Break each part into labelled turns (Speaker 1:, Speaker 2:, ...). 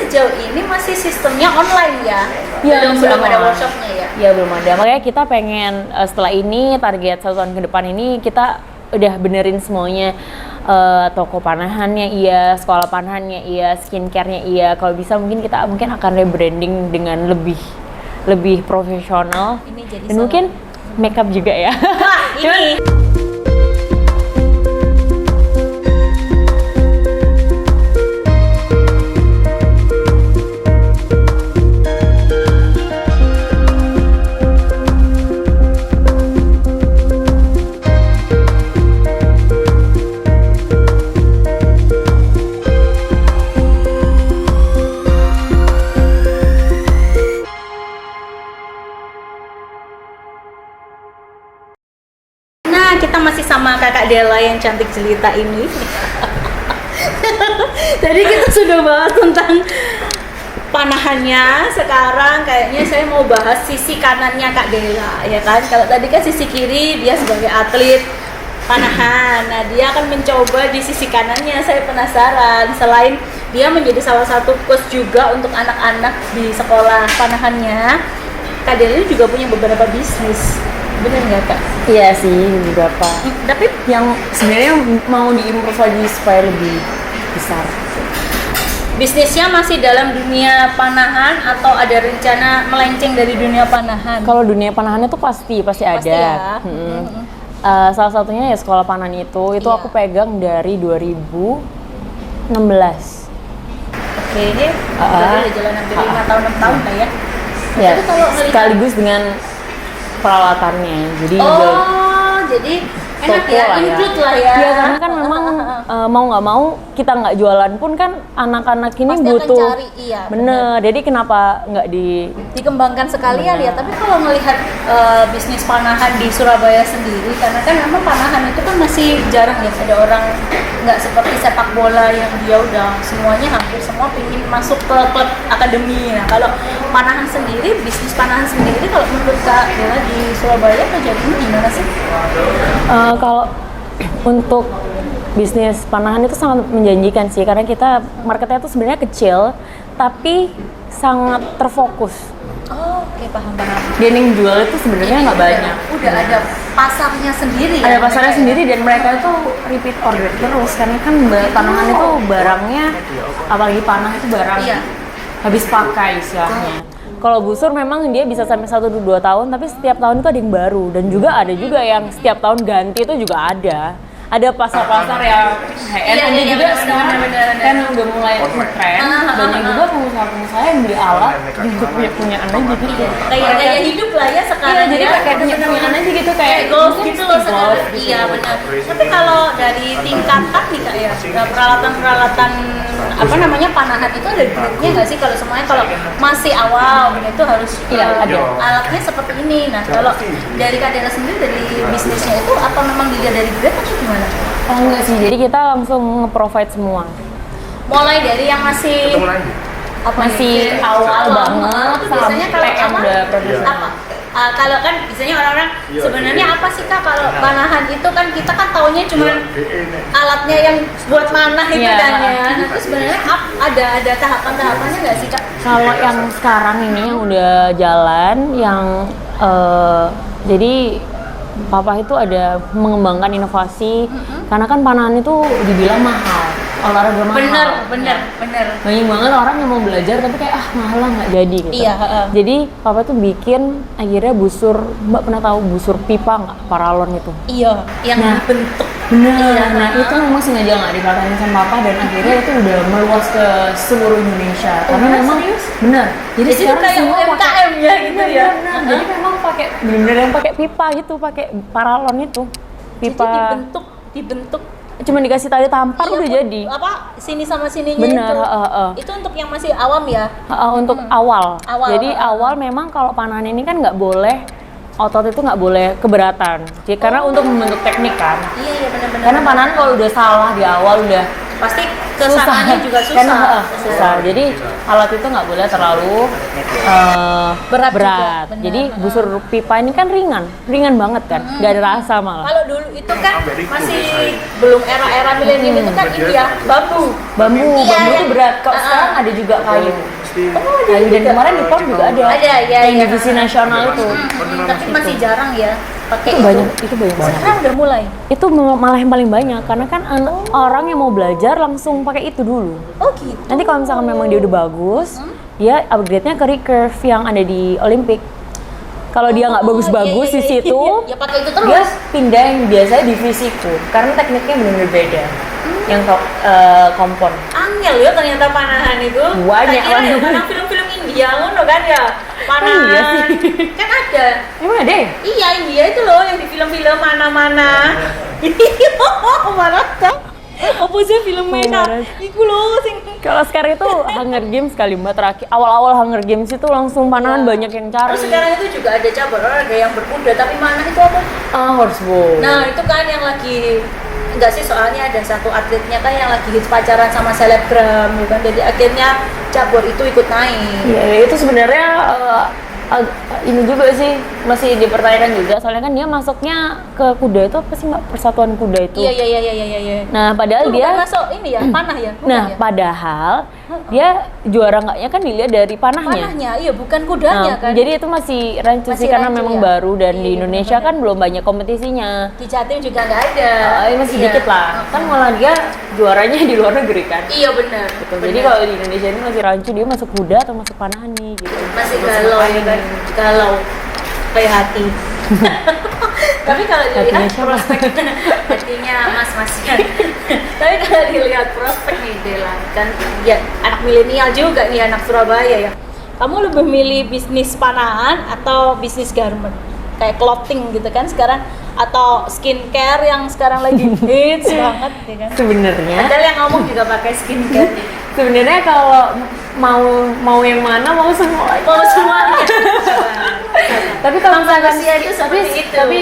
Speaker 1: sejauh ini masih sistemnya online ya?
Speaker 2: Iya,
Speaker 1: belum ada workshopnya ya?
Speaker 2: Iya, belum ada. Makanya kita pengen setelah ini, target 1 tahun ke depan ini, kita udah benerin semuanya. Toko panahannya iya, sekolah panahannya iya, skincare-nya iya. Kalau bisa mungkin kita akan rebranding dengan lebih profesional.
Speaker 1: Ini jadi
Speaker 2: dan mungkin makeup juga ya.
Speaker 1: Wah, ini. Kita masih sama kakak Della yang cantik jelita ini. Jadi kita sudah bahas tentang panahannya. Sekarang kayaknya saya mau bahas sisi kanannya Kak Della, ya kan? Kalau tadi kan sisi kiri dia sebagai atlet panahan. Nah, dia akan mencoba di sisi kanannya. Saya penasaran. Selain dia menjadi salah satu coach juga untuk anak-anak di sekolah panahannya, Kak Della juga punya beberapa bisnis. Bener nggak Kak?
Speaker 2: Iya sih, beberapa.
Speaker 1: Tapi
Speaker 2: yang sebenarnya mau diimprove lagi supaya lebih besar.
Speaker 1: Bisnisnya masih dalam dunia panahan atau ada rencana melenceng dari dunia panahan?
Speaker 2: Kalau dunia panahannya tuh pasti ada.
Speaker 1: Ya.
Speaker 2: Salah satunya ya sekolah panahan itu
Speaker 1: Iya.
Speaker 2: aku pegang dari 2016.
Speaker 1: Oke, udah jalan hampir 5 tahun 6 tahun lah ya.
Speaker 2: Ya,
Speaker 1: Tapi kalau ngelihat
Speaker 2: sekaligus dengan peralatannya. Jadi
Speaker 1: jadi enak ya,
Speaker 2: lah
Speaker 1: include lah ya.
Speaker 2: Iya, karena kan memang mau nggak mau kita nggak jualan pun kan anak-anak ini
Speaker 1: Pasti
Speaker 2: butuh.
Speaker 1: akan cari, iya,
Speaker 2: bener. Jadi kenapa nggak
Speaker 1: dikembangkan sekalian ya. Tapi kalau melihat bisnis panahan di Surabaya sendiri, karena kan memang panahan itu kan masih jarang ya ada orang, nggak seperti sepak bola yang dia udah semuanya hampir semua pingin masuk ke klub akademi. Nah, kalau panahan sendiri, bisnis panahan sendiri kalau menurut Kak Della di Surabaya terjadinya gimana sih?
Speaker 2: Kalau untuk bisnis panahan itu sangat menjanjikan sih, karena kita marketnya itu sebenarnya kecil tapi sangat terfokus.
Speaker 1: Oh, oke, paham.
Speaker 2: Dan yang jual itu sebenarnya nggak banyak.
Speaker 1: Udah ada pasarnya sendiri ya?
Speaker 2: Ada pasarnya sendiri dan mereka itu repeat order terus, karena kan panahan itu barangnya, apalagi panah itu barang habis pakai istilahnya. Kalau busur memang dia bisa sampai 1-2 tahun, tapi setiap tahun itu ada yang baru, dan juga ada juga yang setiap tahun ganti itu juga ada. Ada pasar-pasar yang high-end juga sekarang kan udah mulai ngetren. Banyak juga pengusaha-pengusaha yang beli alat untuk punya anak gitu.
Speaker 1: Kayak hidup lah ya sekarang.
Speaker 2: Iya, jadi kayak punya anak aja gitu, kayak
Speaker 1: golf gitu loh sekarang. Iya, benar. Tapi kalau dari tingkatan nih Kak ya, peralatan-peralatan apa namanya panahan itu ada grade-nya nggak sih? Kalau semuanya kalau masih awal itu harus
Speaker 2: ada
Speaker 1: alatnya seperti ini. Nah, kalau dari Kak Della sendiri dari bisnisnya itu apa memang dilihat dari grade atau gimana?
Speaker 2: Oh enggak sih, jadi kita langsung nge-provide semua.
Speaker 1: Mulai dari yang masih
Speaker 2: awal banget
Speaker 1: biasanya kalau
Speaker 2: yang udah produksi.
Speaker 1: apa? Kalau kan biasanya orang-orang sebenarnya apa sih Kak kalau panahan itu kan kita kan taunya cuma alatnya yang buat manah itu kan ya. Nah, itu sebenarnya ada tahapan-tahapannya nggak sih Kak?
Speaker 2: Kalau yang sekarang ini yang udah jalan, yang jadi Papa itu ada mengembangkan inovasi, karena kan panahan itu dibilang mahal, olahraga mahal.
Speaker 1: Bener.
Speaker 2: Banyak banget orang yang mau belajar tapi kayak mahal lah nggak jadi gitu.
Speaker 1: Iya.
Speaker 2: Jadi Papa tuh bikin akhirnya busur, Mbak pernah tahu busur pipa nggak, paralon itu?
Speaker 1: Iya, yang bentuk.
Speaker 2: Bener.
Speaker 1: Iya.
Speaker 2: Nah itu memang sengaja nggak dipatahin sama Papa, dan akhirnya itu udah meluas ke seluruh Indonesia. Karena memang bener. Jadi sekarang
Speaker 1: kayak
Speaker 2: semua
Speaker 1: UMKM ya gitu ya.
Speaker 2: Jadi memang pakai bener-bener yang pakai pipa gitu, pakai paralon itu. Pipa.
Speaker 1: Jadi dibentuk.
Speaker 2: Cuma dikasih tali tampar udah jadi.
Speaker 1: Apa sini sama sininya
Speaker 2: bener,
Speaker 1: itu untuk yang masih awam ya?
Speaker 2: Untuk awal. Jadi
Speaker 1: awal
Speaker 2: memang kalau panahan ini kan nggak boleh, otot itu nggak boleh keberatan. Jadi karena untuk membentuk teknik kan.
Speaker 1: Iya benar-benar.
Speaker 2: Karena panahan kalau udah salah di awal udah
Speaker 1: pasti kesananya juga susah.
Speaker 2: Kan, susah. Jadi alat itu nggak boleh terlalu
Speaker 1: Berat juga,
Speaker 2: berat.
Speaker 1: benar.
Speaker 2: Jadi busur pipa ini kan ringan banget kan, nggak ada rasa malah.
Speaker 1: Kalau dulu itu kan masih belum era-era milenium itu kan ini ya bambu.
Speaker 2: Bambu
Speaker 1: Iya,
Speaker 2: itu
Speaker 1: yang-
Speaker 2: berat. Kok sekarang ada juga kayu. Kayu dan kemarin di POM juga ada.
Speaker 1: Ada, ya,
Speaker 2: Yang
Speaker 1: ya.
Speaker 2: divisi nasional itu.
Speaker 1: Tapi masih jarang ya pakai
Speaker 2: Itu banyak, itu banyak banget.
Speaker 1: Sekarang udah mulai.
Speaker 2: Itu malah yang paling banyak karena kan orang yang mau belajar langsung pakai itu dulu.
Speaker 1: Oh gitu.
Speaker 2: Nanti kalau misalkan memang dia udah bagus, dia upgrade-nya ke recurve yang ada di Olimpik. Kalau dia nggak bagus-bagus
Speaker 1: iya,
Speaker 2: di
Speaker 1: iya,
Speaker 2: situ,
Speaker 1: iya. Ya pakai itu terus.
Speaker 2: dia pindah yang biasanya divisiku karena tekniknya benar-benar beda. Yang kompon.
Speaker 1: Angel ya ternyata panahan itu.
Speaker 2: Banyak
Speaker 1: Tak kira ya,
Speaker 2: banget.
Speaker 1: karena film-film India ngono kan ya. Panahan.
Speaker 2: Iya sih.
Speaker 1: Kan ada.
Speaker 2: Emang ada ya?
Speaker 1: Iya India itu loh yang di film-film mana-mana. Marah kan? Apa sih filmnya?
Speaker 2: Marah.
Speaker 1: Iku loh sing
Speaker 2: Kalau sekarang itu Hunger Games kali mbak terakhir. Awal-awal Hunger Games itu langsung panahan
Speaker 1: Iya.
Speaker 2: banyak yang cari.
Speaker 1: Terus sekarang itu juga ada cabang olahraga yang berkuda tapi mana itu apa?
Speaker 2: Horsebow.
Speaker 1: Nah itu kan yang lagi enggak sih soalnya ada satu atletnya kan yang lagi hits pacaran sama selebgram ya kan jadi akhirnya cabur itu ikut naik.
Speaker 2: Iya, itu sebenarnya ini juga sih masih dipertanyakan juga soalnya kan dia masuknya ke kuda itu apa sih mbak, persatuan kuda itu.
Speaker 1: Iya iya iya iya iya. Iya.
Speaker 2: Nah padahal
Speaker 1: Itu
Speaker 2: dia
Speaker 1: bukan masuk ini ya panah ya. Bukan
Speaker 2: nah
Speaker 1: ya?
Speaker 2: padahal dia juara enggaknya kan dilihat dari panahnya.
Speaker 1: Panahnya iya bukan kudanya
Speaker 2: Nah,
Speaker 1: kan.
Speaker 2: jadi itu masih rancu
Speaker 1: Masih
Speaker 2: sih karena
Speaker 1: rancu
Speaker 2: memang
Speaker 1: ya?
Speaker 2: baru dan
Speaker 1: Iya,
Speaker 2: di
Speaker 1: iya,
Speaker 2: Indonesia
Speaker 1: benar-benar.
Speaker 2: kan belum banyak kompetisinya.
Speaker 1: Di Jatim juga nggak ada.
Speaker 2: Masih
Speaker 1: Iya.
Speaker 2: dikit lah. Kan malah dia juaranya di luar negeri kan.
Speaker 1: Iya benar.
Speaker 2: Gitu. Jadi kalau di Indonesia ini masih rancu dia masuk kuda atau masuk panahan nih gitu.
Speaker 1: masih galau ya kan galau kayak hati. Tapi kalau dilihat
Speaker 2: Hatinya siapa?
Speaker 1: prospek hatinya mas-masnya. Tapi kalau dilihat prospek nih Dela kan ya anak milenial juga nih anak Surabaya ya. Kamu lebih milih bisnis panahan atau bisnis garment? Kayak clothing gitu kan sekarang atau skincare yang sekarang lagi hits banget ya kan.
Speaker 2: Sebenarnya
Speaker 1: Ada yang ngomong juga pakai skincare.
Speaker 2: sebenarnya kalau mau yang mana mau semua aja.
Speaker 1: Mau semuanya.
Speaker 2: Tapi kalau misalkan
Speaker 1: Manusia itu seperti itu.
Speaker 2: tapi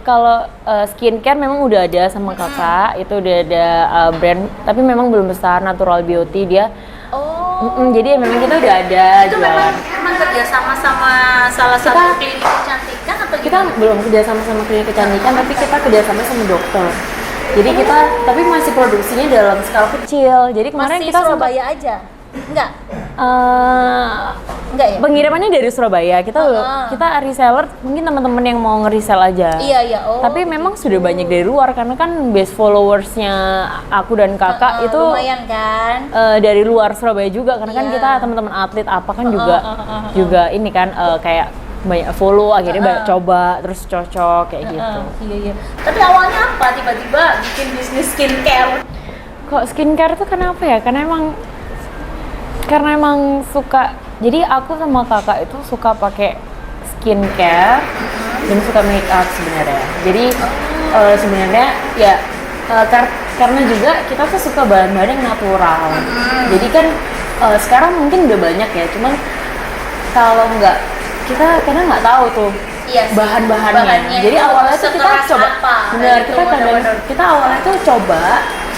Speaker 2: kalau skincare memang udah ada sama kakak itu udah ada brand tapi memang belum besar Natural Beauty dia.
Speaker 1: Oh.
Speaker 2: Jadi memang kita udah ada
Speaker 1: Itu
Speaker 2: jualan.
Speaker 1: memang kerja sama salah satu klinik kecantikan atau
Speaker 2: Kita belum kerja sama klinik kecantikan tapi kita kerja sama dokter. Jadi kita tapi masih produksinya dalam skala kecil. Jadi kemarin
Speaker 1: masih
Speaker 2: kita sempat
Speaker 1: Surabaya aja? Enggak?
Speaker 2: eh,
Speaker 1: Enggak ya?
Speaker 2: pengirimannya dari Surabaya. Kita reseller, mungkin teman-teman yang mau nge-resell aja.
Speaker 1: Iya, oh.
Speaker 2: Tapi memang sudah banyak dari luar karena kan base followersnya aku dan kakak itu
Speaker 1: lumayan kan?
Speaker 2: dari luar Surabaya juga karena kan
Speaker 1: Iya.
Speaker 2: kita teman-teman atlet apa kan juga ini kan kayak banyak follow akhirnya banyak coba terus cocok kayak gitu.
Speaker 1: Iya. Tapi awalnya apa? Tiba-tiba bikin bisnis skincare?
Speaker 2: Kok skincare tuh kenapa ya? Karena emang suka. Jadi aku sama kakak itu suka pakai skincare dan suka make up sebenarnya. Jadi sebenarnya ya karena juga kita tuh suka bahan-bahan yang natural. Jadi kan sekarang mungkin udah banyak ya. Cuman kalau nggak kita kadang nggak tahu tuh
Speaker 1: Iya sih,
Speaker 2: bahan-bahannya. Jadi
Speaker 1: itu
Speaker 2: awalnya tuh kita
Speaker 1: sekeras
Speaker 2: coba.
Speaker 1: apa,
Speaker 2: Benar,
Speaker 1: gitu,
Speaker 2: kita
Speaker 1: benar-benar.
Speaker 2: kita awalnya tuh coba.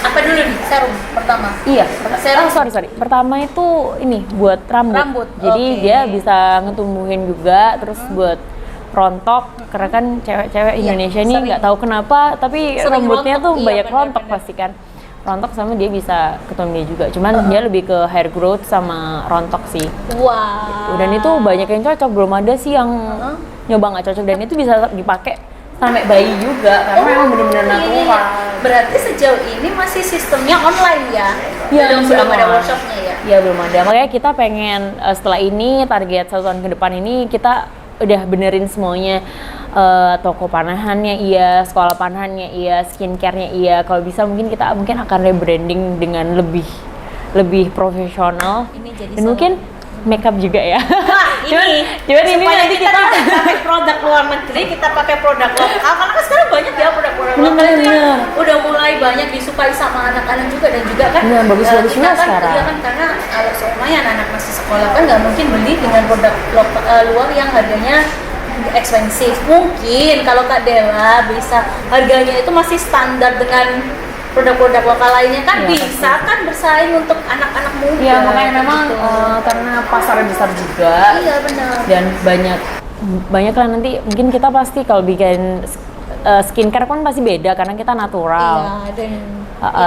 Speaker 1: Apa dulu nih? Serum pertama?
Speaker 2: Iya,
Speaker 1: Serum.
Speaker 2: sorry. Pertama itu ini buat rambut.
Speaker 1: Rambut,
Speaker 2: Jadi
Speaker 1: oke.
Speaker 2: dia bisa ngetumbuhin juga, terus buat rontok. Karena kan cewek-cewek
Speaker 1: Iya,
Speaker 2: Indonesia ini
Speaker 1: sering.
Speaker 2: nggak tahu kenapa, tapi
Speaker 1: Sering
Speaker 2: rambutnya
Speaker 1: rontok,
Speaker 2: tuh
Speaker 1: iya,
Speaker 2: banyak rontok
Speaker 1: benar-benar.
Speaker 2: pasti kan. Rontok sama dia bisa ketumbuhin juga. Cuman dia lebih ke hair growth sama rontok sih.
Speaker 1: Wow.
Speaker 2: Dan itu banyak yang cocok, belum ada sih yang nyoba nggak cocok. Dan itu bisa dipakai sampai bayi juga karena memang benar-benar
Speaker 1: iya.
Speaker 2: natural.
Speaker 1: Berarti sejauh ini masih sistemnya online ya?
Speaker 2: Iya,
Speaker 1: belum ada
Speaker 2: online.
Speaker 1: workshopnya ya?
Speaker 2: Iya belum ada. Makanya kita pengen setelah ini target 1 tahun ke depan ini kita udah benerin semuanya. Toko panahannya iya, sekolah panahannya iya, skincare-nya iya. Kalau bisa mungkin kita akan rebranding dengan lebih profesional.
Speaker 1: Ini jadi
Speaker 2: Dan mungkin makeup juga ya.
Speaker 1: Cuman
Speaker 2: ini
Speaker 1: supaya
Speaker 2: nanti
Speaker 1: kita tidak pakai produk luar negeri, kita pakai produk lokal. Karena kan sekarang banyak ya produk-produk lokal itu yang udah mulai banyak disukai sama anak-anak juga dan juga kan.
Speaker 2: Benar, bagus-bagus
Speaker 1: kita
Speaker 2: juga
Speaker 1: kan,
Speaker 2: sekarang.
Speaker 1: Iya kan karena kalau semuanya anak masih sekolah kan nggak mungkin beli dengan produk luar yang harganya expensive. Mungkin kalau Kak Dela bisa harganya itu masih standar dengan produk-produk lokal lainnya kan
Speaker 2: Iya,
Speaker 1: bisa kan bersaing untuk anak-anak muda.
Speaker 2: Iya, makanya memang
Speaker 1: gitu.
Speaker 2: karena pasarnya besar juga.
Speaker 1: Iya benar.
Speaker 2: Dan banyak lah nanti mungkin kita pasti kalau bikin skincare kan pasti beda karena kita natural.
Speaker 1: Iya dan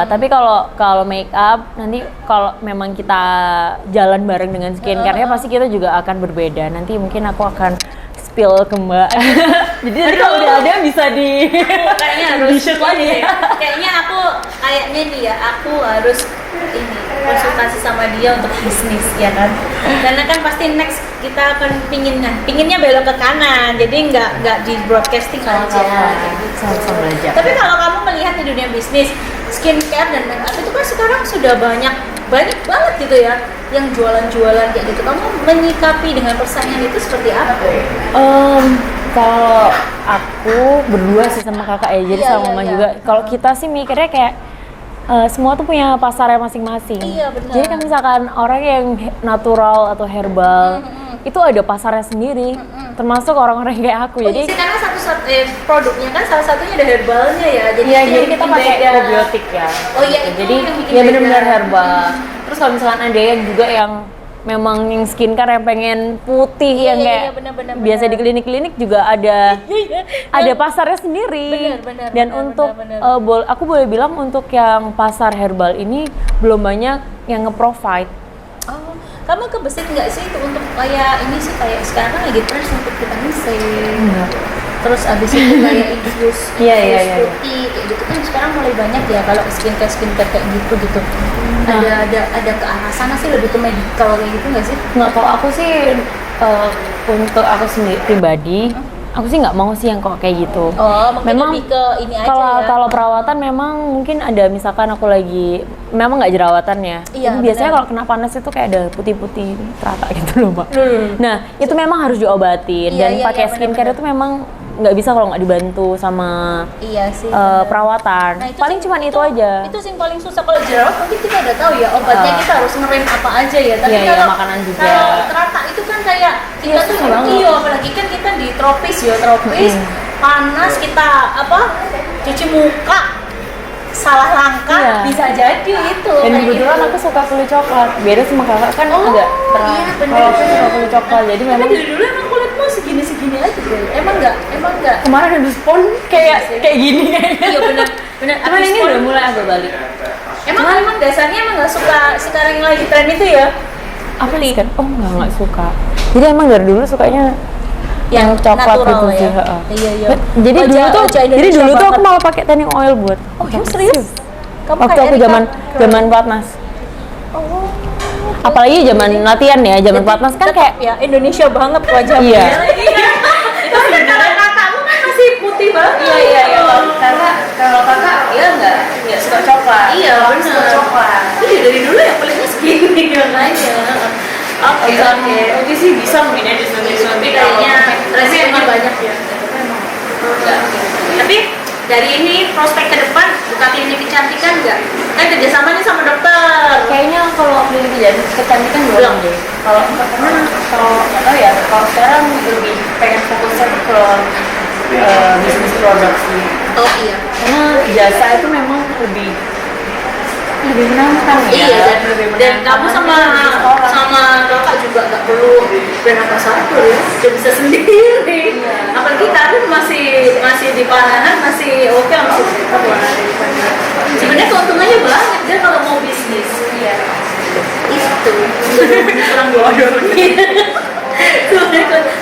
Speaker 2: Tapi kalau make up nanti kalau memang kita jalan bareng dengan skincare-nya pasti kita juga akan berbeda. Nanti mungkin aku akan spill ke Mbak. Jadi nanti kalau udah ada bisa
Speaker 1: kayaknya harus
Speaker 2: di-shoot lagi ya.
Speaker 1: Kayaknya nih ya aku harus ini konsultasi sama dia untuk bisnis ya kan. Karena kan pasti next kita akan pinginnya belok ke kanan. Jadi nggak di broadcasting aja. Kayak gitu.
Speaker 2: Sama-sama belajar.
Speaker 1: Tapi kalau kamu melihat di dunia bisnis skincare dan make up itu kan sekarang sudah banyak banget gitu ya yang jualan-jualan kayak gitu. Kamu menyikapi dengan persaingan itu seperti apa?
Speaker 2: Kalau aku berdua sih sama kakak ya, jadi
Speaker 1: Iya,
Speaker 2: sama
Speaker 1: iya,
Speaker 2: mama
Speaker 1: iya.
Speaker 2: juga. Kalau kita sih mikirnya kayak semua tuh punya pasarnya masing-masing.
Speaker 1: Iya, benar.
Speaker 2: Jadi kan misalkan orang yang natural atau herbal itu ada pasarnya sendiri, termasuk orang-orang kayak aku. Jadi
Speaker 1: karena produknya kan salah satunya ada herbalnya ya. Jadi
Speaker 2: iya,
Speaker 1: itu
Speaker 2: jadi
Speaker 1: yang
Speaker 2: kita
Speaker 1: bikin
Speaker 2: pakai
Speaker 1: beda.
Speaker 2: probiotik ya.
Speaker 1: Oh iya, itu
Speaker 2: Jadi
Speaker 1: yang bikin
Speaker 2: ya
Speaker 1: beda.
Speaker 2: benar-benar herbal. Terus kalau misalkan ada yang juga yang memang yang skincare yang pengen putih
Speaker 1: Iya,
Speaker 2: yang
Speaker 1: iya,
Speaker 2: kayak
Speaker 1: iya, benar-benar.
Speaker 2: biasa di klinik-klinik juga ada pasarnya sendiri.
Speaker 1: Benar,
Speaker 2: Dan
Speaker 1: benar,
Speaker 2: untuk
Speaker 1: benar.
Speaker 2: aku boleh bilang untuk yang pasar herbal ini belum banyak yang nge-provide.
Speaker 1: Oh, kamu kebesit nggak sih itu untuk kayak ini sih kayak sekarang kan lagi trend untuk vitamin C.
Speaker 2: Enggak.
Speaker 1: Terus abis itu kayak infus
Speaker 2: Iya, iya, iya.
Speaker 1: putih kayak gitu kan sekarang mulai banyak ya kalau skincare kayak gitu.
Speaker 2: Nah.
Speaker 1: Ada ke arah sana sih lebih ke medical kayak gitu nggak sih?
Speaker 2: Nggak, kalau aku sih untuk aku sendiri pribadi, aku sih nggak mau sih yang kok kayak gitu.
Speaker 1: Oh, mungkin
Speaker 2: Memang
Speaker 1: lebih ke ini aja
Speaker 2: kalau
Speaker 1: ya.
Speaker 2: kalau perawatan memang mungkin ada misalkan aku lagi memang nggak jerawatan ya.
Speaker 1: Iya,
Speaker 2: Jadi biasanya
Speaker 1: benar.
Speaker 2: kalau kena panas itu kayak ada putih-putih terata gitu loh, Mbak. Nah, itu memang harus diobatin
Speaker 1: Iya,
Speaker 2: dan
Speaker 1: iya,
Speaker 2: pakai
Speaker 1: iya,
Speaker 2: skincare
Speaker 1: benar-benar.
Speaker 2: itu memang nggak bisa kalau nggak dibantu sama
Speaker 1: Iya sih. benar.
Speaker 2: perawatan.
Speaker 1: Nah,
Speaker 2: Paling cuman itu aja.
Speaker 1: Itu sih yang paling susah kalau jerawat mungkin kita udah tahu ya obatnya kita harus ngerem apa aja ya. Tapi
Speaker 2: Iya, iya,
Speaker 1: kalau
Speaker 2: makanan juga.
Speaker 1: Kalau terata itu kan kayak kita
Speaker 2: Iya,
Speaker 1: tuh
Speaker 2: susah banget.
Speaker 1: iya apalagi kan kita di tropis panas kita cuci muka salah langkah
Speaker 2: Iya.
Speaker 1: bisa jadi itu.
Speaker 2: Dan
Speaker 1: kayak
Speaker 2: kebetulan
Speaker 1: gitu.
Speaker 2: aku suka kulit coklat. Beda sama kakak kan
Speaker 1: Oh,
Speaker 2: agak
Speaker 1: iya, bener.
Speaker 2: Kalau aku suka kulit coklat, jadi
Speaker 1: Tapi
Speaker 2: memang
Speaker 1: dari dulu emang kulitmu segini aja deh. Emang enggak.
Speaker 2: kemarin habis pon kayak gini kayaknya.
Speaker 1: Iya benar.
Speaker 2: Cuman ini udah mulai agak balik.
Speaker 1: Emang dasarnya emang nggak suka sekarang yang lagi tren itu ya?
Speaker 2: Apa nih kan? Oh nggak suka. Jadi emang dari dulu sukanya yang coklat
Speaker 1: natural
Speaker 2: gitu sih.
Speaker 1: ya?
Speaker 2: heeh.
Speaker 1: Iya.
Speaker 2: Jadi
Speaker 1: Wajah
Speaker 2: dulu tuh aku
Speaker 1: banget.
Speaker 2: malah pakai tanning oil buat.
Speaker 1: Oh iya, serius? Kamu
Speaker 2: Waktu
Speaker 1: kayak
Speaker 2: aku
Speaker 1: Erika?
Speaker 2: zaman platnas.
Speaker 1: Oh.
Speaker 2: Apalagi zaman latihan ya, zaman platnas kan kayak
Speaker 1: ya Indonesia banget wajahnya.
Speaker 2: Iya.
Speaker 1: Itu sebenarnya kakakmu kan masih putih banget.
Speaker 2: Iya. Kalau kakak ya nggak suka coklat.
Speaker 1: Iya,
Speaker 2: Kalau aku
Speaker 1: benar.
Speaker 2: suka coklat.
Speaker 1: Jadi dari dulu ya kulitnya segini makanya. Oke.
Speaker 2: Itu sih bisa mungkin ya disuntik
Speaker 1: Kayaknya resikonya banyak ya. Tapi dari ini prospek ke depan buka klinik kecantikan nggak? Kan kerjasama nih sama dokter.
Speaker 2: Kayaknya kalau klinik kecantikan belum
Speaker 1: Belum.
Speaker 2: deh. Kalau nggak tahu ya. Kalau sekarang lebih pengen fokusnya tuh ke bisnis produk sih.
Speaker 1: Oh iya.
Speaker 2: Karena jasa itu memang lebih menantang ya.
Speaker 1: Iya,
Speaker 2: lebih
Speaker 1: dan
Speaker 2: menantang.
Speaker 1: kamu sama kakak juga nggak perlu brand ambassador ya, udah bisa sendiri. Apalagi Karin masih di Panahan masih oke langsung sebenarnya keuntungannya banget dia kalau mau bisnis.
Speaker 2: Iya.
Speaker 1: Itu kurang dua.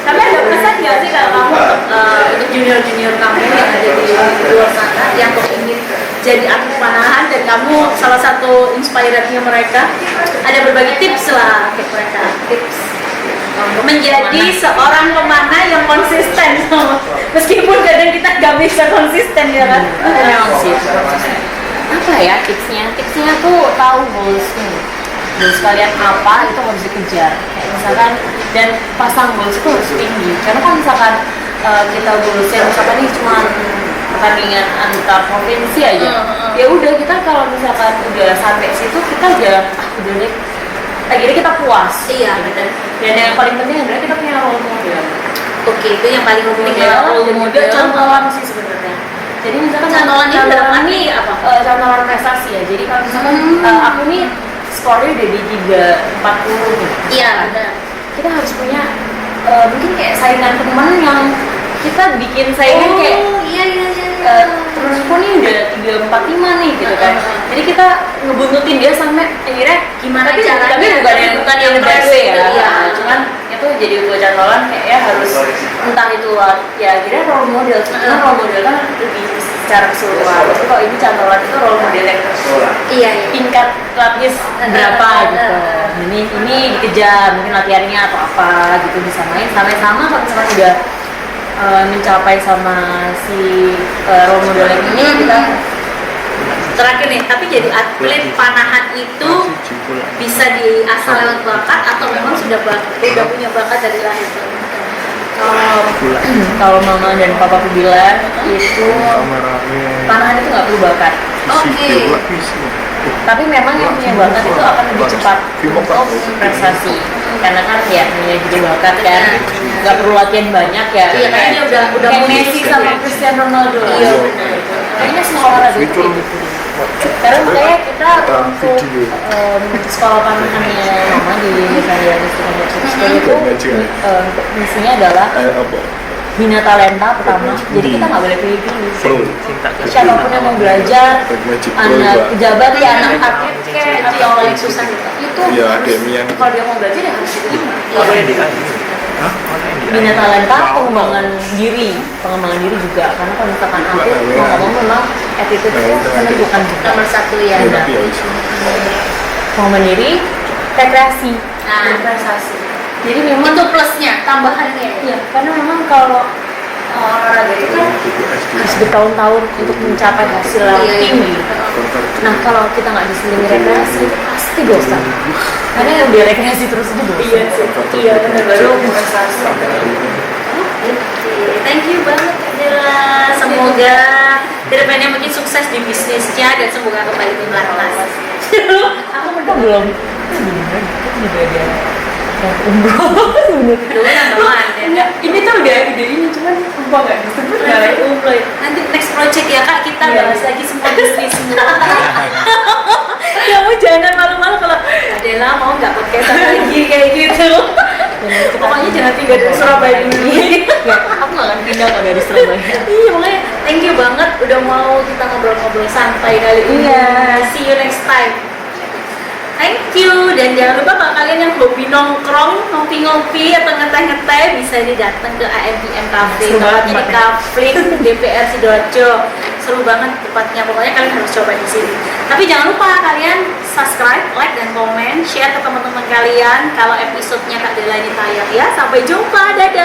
Speaker 1: Tapi ada pesan nggak sih kalau kamu untuk junior kamu yang ada di luar sana yang ingin jadi atlet panahan dan kamu salah satu inspirasinya mereka, ada berbagi tips lah untuk mereka, tips menjadi seorang pemanah yang konsisten meskipun kadang kita nggak bisa konsisten ya kan.
Speaker 2: Memang sih. Apa ya tipsnya? Tipsnya tuh tahu goals kalian apa itu harus dikejar. Kayak misalkan dan pasang goals itu harus tinggi. Karena kan misalkan kita goalsnya misalkan ini cuma pertandingan antar provinsi aja. Ya udah kita kalau misalkan udah sampai situ kita udah deh. Akhirnya kita puas.
Speaker 1: Iya benar.
Speaker 2: Dan yang paling penting adalah kita punya role model.
Speaker 1: Oke, itu yang paling penting
Speaker 2: Role
Speaker 1: ya.
Speaker 2: model contohan sih sebenarnya. Jadi misalkan
Speaker 1: Cantolan ini dalam arti
Speaker 2: ini
Speaker 1: apa?
Speaker 2: Cantolan prestasi ya. Jadi kalau misalkan aku nih skornya udah di 340 gitu.
Speaker 1: Iya, benar.
Speaker 2: Kita harus punya mungkin kayak saingan teman yang kita bikin saingan kayak
Speaker 1: iya.
Speaker 2: terus kok nih udah 345 nih gitu kan. Jadi kita ngebuntutin dia sampai akhirnya
Speaker 1: Gimana
Speaker 2: tapi,
Speaker 1: caranya?
Speaker 2: tapi bukan yang
Speaker 1: press
Speaker 2: bad way
Speaker 1: gitu,
Speaker 2: ya.
Speaker 1: iya.
Speaker 2: Cuman itu jadi buat cantolan kayaknya harus entah itu ya akhirnya role model. Karena role model kan lebih secara keseluruhan. Tapi kalau ini cantolan itu role model yang
Speaker 1: Iya.
Speaker 2: tingkat lapis berapa gitu. Ini dikejar mungkin latihannya atau apa gitu bisa main sama-sama kalau misalkan udah mencapai sama si role model yang ini kita
Speaker 1: Terakhir nih, tapi jadi atlet panahan itu bisa diasal lewat bakat atau memang sudah punya bakat dari lahir?
Speaker 2: kalau mama dan papa aku bilang itu panahan itu nggak perlu bakat.
Speaker 1: Oke.
Speaker 2: Tapi memang yang punya bakat itu akan lebih cepat untuk prestasi karena kan ya punya juga bakat kan nggak perlu latihan banyak ya.
Speaker 1: Iya, kayaknya udah
Speaker 2: kayak
Speaker 1: mulai
Speaker 2: Messi sama Cristiano Ronaldo.
Speaker 1: Iya,
Speaker 2: Kayaknya semua olahraga itu kayak gitu. Karena makanya kita untuk sekolah panahannya mama di Nusa itu untuk misinya adalah bina talenta pertama. Jadi kita nggak boleh pilih-pilih. Siapapun yang mau belajar, anak pejabat ya, anak atlet kayak atau yang lain susah gitu. Itu harus, kalau dia mau belajar ya harus diterima. Nggak boleh bina talenta, pengembangan diri juga. Karena kalau misalkan atlet mau ngomong memang attitude itu menentukan juga.
Speaker 1: Nomor satu ya.
Speaker 2: Pengembangan diri, rekreasi,
Speaker 1: Nah,
Speaker 2: prestasi. Jadi memang
Speaker 1: itu plusnya, tambahannya.
Speaker 2: iya, karena memang kalau olahraga itu kan harus bertahun-tahun untuk mencapai hasil yang
Speaker 1: Iya.
Speaker 2: tinggi. Nah kalau kita nggak diselingi rekreasi itu pasti bosan. Karena yang udah rekreasi terus itu bosan. Iya sih. Iya benar baru prestasi.
Speaker 1: Thank you banget Adela. Semoga kedepannya makin sukses di bisnisnya dan semoga kembali di pelatnas.
Speaker 2: Aku belum. Itu juga ada yang umroh sebenarnya. Enggak, ini tuh udah ide ini cuman umroh nggak disebut nggak umroh.
Speaker 1: Nanti next project ya kak kita bahas lagi semua bisnis semua.
Speaker 2: Ya mau jangan malu-malu kalau
Speaker 1: Adela mau nggak podcast lagi kayak gitu.
Speaker 2: pokoknya jangan tinggal di Surabaya dulu. Ya, aku nggak akan pindah kalau dari Surabaya.
Speaker 1: Iya makanya thank you banget udah mau kita ngobrol-ngobrol santai kali ini.
Speaker 2: Iya.
Speaker 1: See you next time. Thank you, dan jangan lupa kalau kalian yang hobi nongkrong, ngopi-ngopi atau ngeteh-ngeteh bisa datang ke AMPM Cafe,
Speaker 2: Seru banget
Speaker 1: tempatnya di
Speaker 2: tempatnya.
Speaker 1: Kafling DPR Sidoarjo. Seru banget tempatnya, pokoknya kalian harus coba di sini. Tapi jangan lupa kalian subscribe, like dan komen, share ke teman-teman kalian kalau episodenya Kak Dela ini tayang ya. Sampai jumpa, dadah.